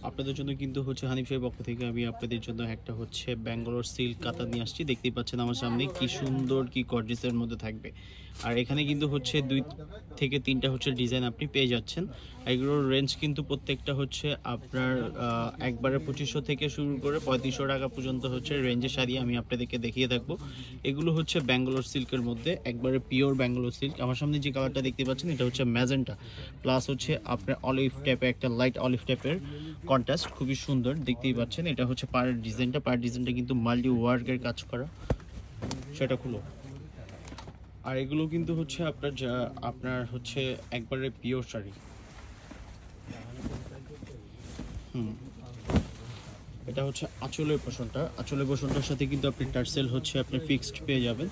আপনাদের জন্য কিন্তু হচ্ছে হানিফ ভাইয়ের পক্ষ থেকে আমি আপনাদের জন্য একটা হচ্ছে ব্যাঙ্গালোর সিল্ক কাতান নিয়ে আসছি। দেখতেই পাচ্ছেন আমার সামনে কি সুন্দর কি গর্জিয়াসের মধ্যে থাকবে। আর এখানে কিন্তু হচ্ছে 2 থেকে 3টা হচ্ছে ডিজাইন আপনি পেয়ে যাচ্ছেন। এগুলোর রেঞ্জ কিন্তু প্রত্যেকটা হচ্ছে আপনার একবারে 2500 থেকে শুরু করে 3500 টাকা পর্যন্ত হচ্ছে রেঞ্জের শাড়ি আমি আপনাদেরকে দেখিয়ে থাকবো। এগুলো হচ্ছে ব্যাঙ্গালোর সিল্কের মধ্যে একবারে পিওর ব্যাঙ্গালোর সিল্ক। আমার সামনে যে কালারটা দেখতে পাচ্ছেন এটা হচ্ছে ম্যাজেন্টা প্লাস হচ্ছে আপনার অলিভ টাইপের একটা লাইট অলিভ টাইপের কন্ট্রাস্ট, খুবই সুন্দর দেখতেই পাচ্ছেন। এটা হচ্ছে পাড়ের ডিজাইনটা কিন্তু মাল্টি ওয়ার্কের কাজ করা। সেটা খুলো। আর এগুলো কিন্তু হচ্ছে আপনার হচ্ছে একবারে পিওর শাড়ি। এটা হচ্ছে আঁচলের পোষণটার সাথে কিন্তু আপনি টার্সেল হচ্ছে আপনি ফিক্সড পেয়ে যাবেন।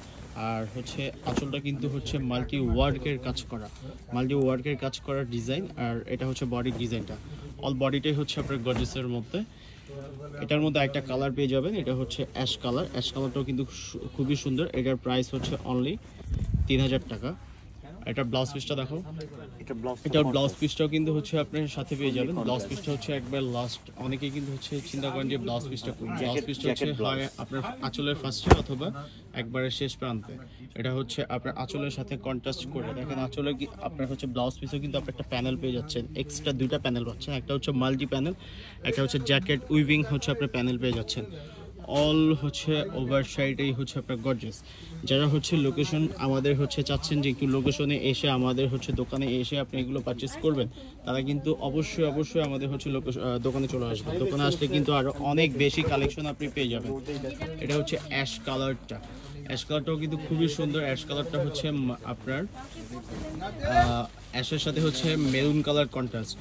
আর হচ্ছে আঁচলটা কিন্তু হচ্ছে মাল্টি ওয়ার্কের কাজ করা ডিজাইন। আর এটা হচ্ছে বডি ডিজাইনটা, অল বডিটাই হচ্ছে আপনার গর্জিয়াসের মধ্যে। এটার মধ্যে একটা কালার পেয়ে যাবেন, এটা হচ্ছে অ্যাশ কালারটাও কিন্তু খুবই সুন্দর। এটার প্রাইস হচ্ছে অনলি 3000 টাকা। এটা ব্লাউজ পিসটা দেখো, এটা ব্লাউজ পিসটাও কিন্তু হচ্ছে আপনার সাথে পেয়ে যাবেন। ব্লাউজ পিসটা হচ্ছে একবার লাস্ট, অনেকেই কিন্তু হচ্ছে চিন্তা করেন যে ব্লাউজ পিসটা হচ্ছে হয় আপনার আঁচলের ফার্স্টে অথবা একবারে শেষ প্রান্তে। এটা হচ্ছে আপনার আঁচলের সাথে কন্ট্রাস্ট করে দেখেন। আঁচলে কি আপনার হচ্ছে ব্লাউজ পিসও কিন্তু আপনার একটা প্যানেল পেয়ে যাচ্ছেন, এক্সট্রা 2টা প্যানেল পাচ্ছেন। একটা হচ্ছে মাল্টি প্যানেল, একটা হচ্ছে জ্যাকেট উইভিং হচ্ছে আপনার প্যানেল পেয়ে যাচ্ছেন। অল হচ্ছে ওভার সাইডেই হচ্ছে আপনার গর্জিয়াস। যারা হচ্ছে লোকেশন আমাদের হচ্ছে চাচ্ছেন যে একটু লোকেশনে এসে আমাদের হচ্ছে দোকানে এসে আপনি এগুলো পারচেস করবেন, তারা কিন্তু অবশ্যই আমাদের হচ্ছে দোকানে চলে আসবেন। দোকানে আসলে কিন্তু আরও অনেক বেশি কালেকশন আপনি পেয়ে যাবেন। এটা হচ্ছে অ্যাশ কালারটাও কিন্তু খুবই সুন্দর। অ্যাশ কালারটা হচ্ছে আপনার অ্যাশের সাথে হচ্ছে মেরুন কালার কন্ট্রাস্ট।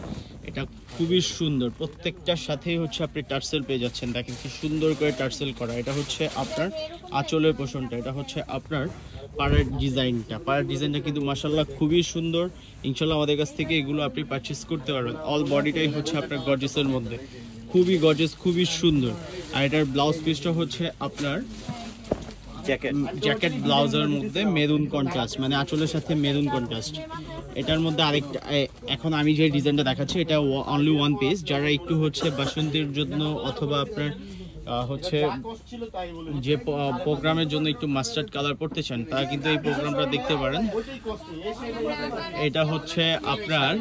এটা খুবই সুন্দর, প্রত্যেকটার সাথেই হচ্ছে আপনি টার্সেল পেয়ে যাচ্ছেন। দেখেন কি সুন্দর করে টার্সেল করা। এটা হচ্ছে আপনার আঁচলের পোষণটা, এটা হচ্ছে আপনার পাড়ের ডিজাইনটা কিন্তু মাশাআল্লাহ খুবই সুন্দর। ইনশাআল্লাহ আমাদের কাছ থেকে এগুলো আপনি পারচেস করতে পারবেন। অল বডিটাই হচ্ছে আপনার গর্জিয়াসের মধ্যে, খুবই গর্জিয়াস, খুবই সুন্দর। আর এটার ব্লাউজ পিসটা হচ্ছে আপনার জ্যাকেট ব্লাউজের মধ্যে মেরুন কন্ট্রাস্ট, মানে আঁচলের সাথে মেরুন কন্ট্রাস্ট। এটার মধ্যে আরেকটা, এখন আমি যে ডিজাইনটা দেখাচ্ছি এটা অনলি 1 পিস। যারা একটু হচ্ছে বাসন্তীর জন্য অথবা আপনার হচ্ছে যে প্রোগ্রামের জন্য একটু মাস্টার্ড কালার পড়তে চান, তারা কিন্তু এই প্রোগ্রামটা দেখতে পারেন। এটা হচ্ছে আপনার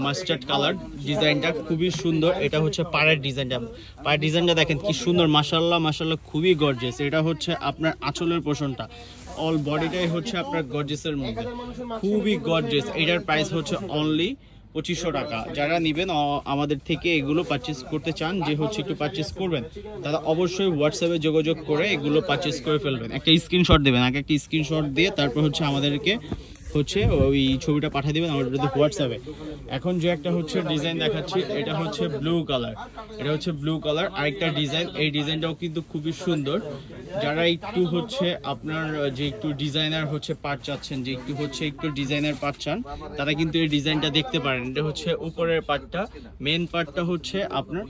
মাস্টার্ড কালার, ডিজাইনটা খুবই সুন্দর। এটা হচ্ছে পাড়ের ডিজাইনটা দেখেন কি সুন্দর, মাশাআল্লাহ খুবই গর্জিয়াস। এটা হচ্ছে আপনার আঁচলের পোষণটা, অল বডিটাই হচ্ছে আপনার গর্জিয়াসের মধ্যে, খুবই গর্জিয়াস। এটার প্রাইস হচ্ছে অনলি 2500 টাকা। যারা নেবেন আমাদের থেকে এগুলো পারচেস করতে চান, যে হচ্ছে একটু পারচেস করবেন, তারা অবশ্যই হোয়াটসঅ্যাপে যোগাযোগ করে এগুলো পারচেস করে ফেলবেন। একটা স্ক্রিনশট দেবেন, আগে একটা স্ক্রিনশট দিয়ে তারপর হচ্ছে আমাদেরকে হচ্ছে ওই ছবিটা পাঠিয়ে দেবেন আমাদের হোয়াটসঅ্যাপে। এখন যে একটা হচ্ছে ডিজাইন দেখাচ্ছি, এটা হচ্ছে ব্লু কালার, আরেকটা ডিজাইন। এই ডিজাইনটাও কিন্তু খুবই সুন্দর। যারা একটু হচ্ছে আপনার যে একটু ডিজাইনার হচ্ছে পার্ট চাচ্ছেন, যে একটু ডিজাইনার পার্ট চান, তারা কিন্তু এই ডিজাইনটা দেখতে পারেন। এটা হচ্ছে উপরের পার্টটা, মেন পার্টটা হচ্ছে আপনার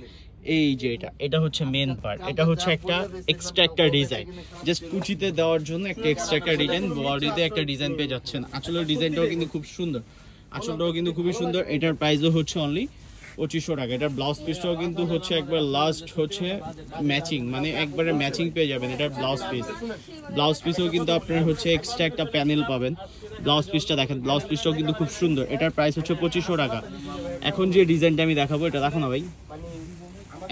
এই যে এটা হচ্ছে মেন পার্ট। এটা হচ্ছে একটা এক্সট্রা একটা ডিজাইন, জাস্ট কুচিতে দেওয়ার জন্য একটা এক্সট্রা একটা ডিজাইন, বডিতে একটা ডিজাইন পেয়ে যাচ্ছেন। আঁচলের ডিজাইনটাও কিন্তু খুব সুন্দর, খুবই সুন্দর। এটার প্রাইসও হচ্ছে অনলি 2500 টাকা। এটার ব্লাউজ পিসটাও কিন্তু হচ্ছে একবার লাস্ট হচ্ছে ম্যাচিং, মানে একবারে ম্যাচিং পেয়ে যাবেন। এটার ব্লাউজ পিসও কিন্তু আপনার হচ্ছে এক্সট্রা একটা প্যানেল পাবেন। ব্লাউজ পিসটা দেখেন, ব্লাউজ পিসটাও কিন্তু খুব সুন্দর। এটার প্রাইস হচ্ছে 2500 টাকা। এখন যে ডিজাইনটা আমি দেখাবো, এটা দেখো না ভাই,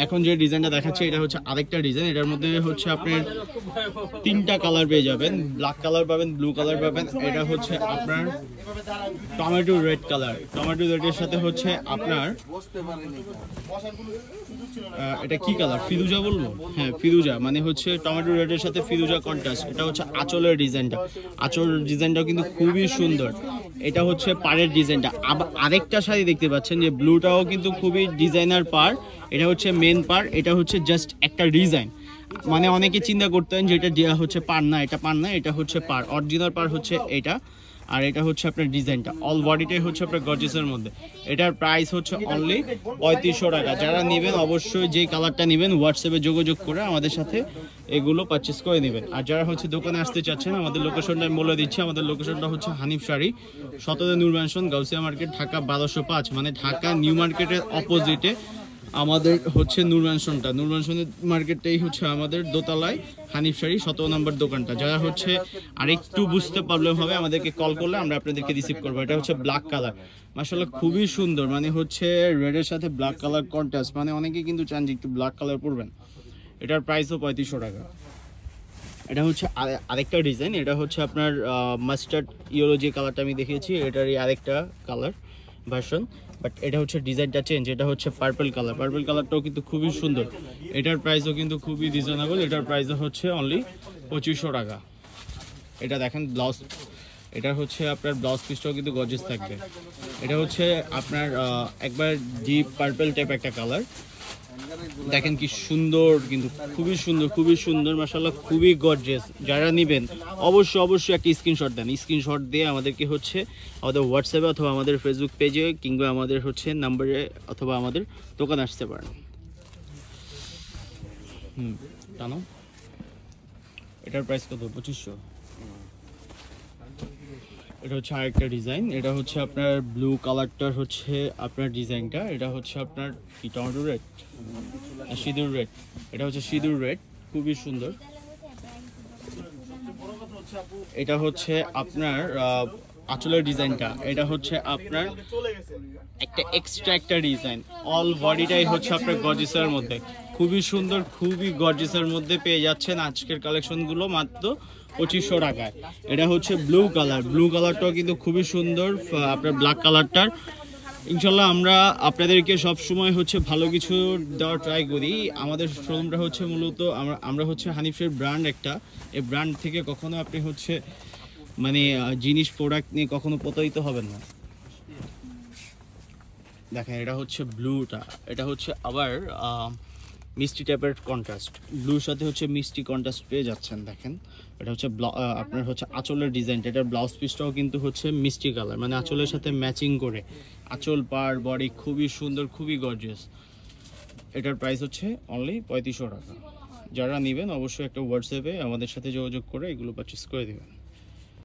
এখন যে ডিজাইনটা দেখাচ্ছে এটা হচ্ছে আরেকটা ডিজাইন। এটার মধ্যে হচ্ছে আপনার 3টা কালার পেয়ে যাবেন, ব্ল্যাক কালার পাবেন, ব্লু কালার পাবেন। এটা হচ্ছে আপনার টমেটো রেডের সাথে হচ্ছে আপনার এটা কি কালার, ফিরুজা বলবো, হ্যাঁ ফিরুজা, মানে হচ্ছে টমেটো রেডের সাথে ফিরুজা কন্ট্রাস্ট। এটা হচ্ছে আঁচলের ডিজাইনটাও কিন্তু খুবই সুন্দর। এটা হচ্ছে পাড়ের ডিজাইনটা। আরেকটা শাড়ি দেখতে পাচ্ছেন যে ব্লুটাও কিন্তু খুবই ডিজাইনার পার। এটা হচ্ছে মেন পার, এটা হচ্ছে জাস্ট একটা ডিজাইন। মানে অনেকে চিন্তা করতেন যে এটা হচ্ছে পার না, এটা হচ্ছে পার, অরিজিনাল পার হচ্ছে এটা। আর এটা হচ্ছে আপনার ডিজাইনটা, অল বডিটাই হচ্ছে আপনার গর্জিয়াসের মধ্যে। এটার প্রাইস হচ্ছে অনলি 3500 টাকা। যারা নেবেন অবশ্যই যেই কালারটা নেবেন হোয়াটসঅ্যাপে যোগাযোগ করে আমাদের সাথে এগুলো পারচেস করে নেবেন। আর যারা হচ্ছে দোকানে আসতে চাচ্ছেন আমাদের লোকেশনটা আমি বলে দিচ্ছি। আমাদের লোকেশনটা হচ্ছে হানিফ শাড়ি, 17 নূর ম্যানশন, গাউসিয়া মার্কেট, ঢাকা 1205, মানে ঢাকা নিউ মার্কেটের অপোজিটে আমাদের হচ্ছে নূর ম্যানশনটা। নূর ম্যানশনের মার্কেটটাই হচ্ছে আমাদের দোতলায় হানিফ শাড়ি 17 নম্বর দোকানটা। যারা হচ্ছে আরেকটু বুঝতে প্রবলেম হবে আমাদেরকে কল করলে আমরা আপনাদেরকে রিসিভ করবো। এটা হচ্ছে ব্ল্যাক কালার, মাশাআল্লাহ খুবই সুন্দর, মানে হচ্ছে রেডের সাথে ব্ল্যাক কালার কন্ট্রাস্ট, মানে অনেকে কিন্তু চান যে একটু ব্ল্যাক কালার পরবেন। এটার প্রাইসও 3500 টাকা। এটা হচ্ছে আরেকটা ডিজাইন, এটা হচ্ছে আপনার মাস্টার্ড ইয়েলো যে কালারটা আমি দেখিয়েছি এটারই আরেকটা কালার ভার্সন, বাট এটা হচ্ছে ডিজাইনটা চেঞ্জ। এটা হচ্ছে পার্পল কালার, পার্পল কালারটাও কিন্তু খুবই সুন্দর। এটার প্রাইসও কিন্তু খুবই রিজনেবল, এটার প্রাইসও হচ্ছে অনলি 2500 টাকা। এটা দেখেন ব্লাউজ, এটা হচ্ছে আপনার ব্লাউজ পিসটাও কিন্তু গর্জিয়াস থাকবে। এটা হচ্ছে আপনার একবার ডিপ পার্পল টাইপ একটা কালার, দেখেন কি সুন্দর, কিন্তু খুবই সুন্দর, খুবই সুন্দর মাশাআল্লাহ, খুবই গর্জিয়াস। যারা নেবেন অবশ্যই একটা স্ক্রিনশট দেন, স্ক্রিনশট দিয়ে আমাদেরকে হচ্ছে আমাদের হোয়াটসঅ্যাপে অথবা আমাদের ফেসবুক পেজে কিংবা আমাদের হচ্ছে নাম্বারে অথবা আমাদের দোকানে আসতে পারেন। জানো এটার প্রাইস কত? 2500। এটা হচ্ছে আরেকটা ডিজাইন, এটা হচ্ছে আপনার ব্লু কালারটার হচ্ছে আপনার ডিজাইনটা। এটা হচ্ছে আপনার কি টমেটো রেড, সিঁদুর রেড, এটা হচ্ছে সিঁদুর রেড, খুবই সুন্দর। এটা হচ্ছে আপনার আঁচলের ডিজাইনটা, এটা হচ্ছে আপনার একটা এক্সট্রা একটা ডিজাইন, অল বডিটাই হচ্ছে আপনার গর্জিয়াসের মধ্যে, খুবই সুন্দর, খুবই গর্জিয়াসের মধ্যে পেয়ে যাচ্ছেন আজকের কালেকশনগুলো মাত্র 2500 টাকায়। এটা হচ্ছে ব্লু কালার, ব্লু কালারটাও কিন্তু খুবই সুন্দর, আপনার ব্ল্যাক কালারটার। ইনশাল্লাহ আমরা আপনাদেরকে সব সময় হচ্ছে ভালো কিছু দেওয়ার ট্রাই করি। আমাদের শোরুমটা হচ্ছে মূলত আমরা হচ্ছে হানিফের ব্র্যান্ড একটা, এই ব্র্যান্ড থেকে কখনো আপনি হচ্ছে মানে জিনিস প্রোডাক্ট নিয়ে কখনো প্রতারিত হবেন না। দেখেন এটা হচ্ছে ব্লুটা, এটা হচ্ছে আবার মিষ্টি টাইপের কন্ট্রাস্ট, ব্লুর সাথে হচ্ছে মিষ্টি কন্ট্রাস্ট পেয়ে যাচ্ছেন। দেখেন এটা হচ্ছে আপনার হচ্ছে আঁচলের ডিজাইনটা, এটার ব্লাউজ পিসটাও কিন্তু হচ্ছে মিষ্টি কালার, মানে আঁচলের সাথে ম্যাচিং করে, আঁচল পার বডি খুবই সুন্দর, খুবই গর্জিয়াস। এটার প্রাইস হচ্ছে অনলি 3500 টাকা। যারা নেবেন অবশ্যই একটা হোয়াটসঅ্যাপে আমাদের সাথে যোগাযোগ করে এগুলো পারচেস করে দেবেন।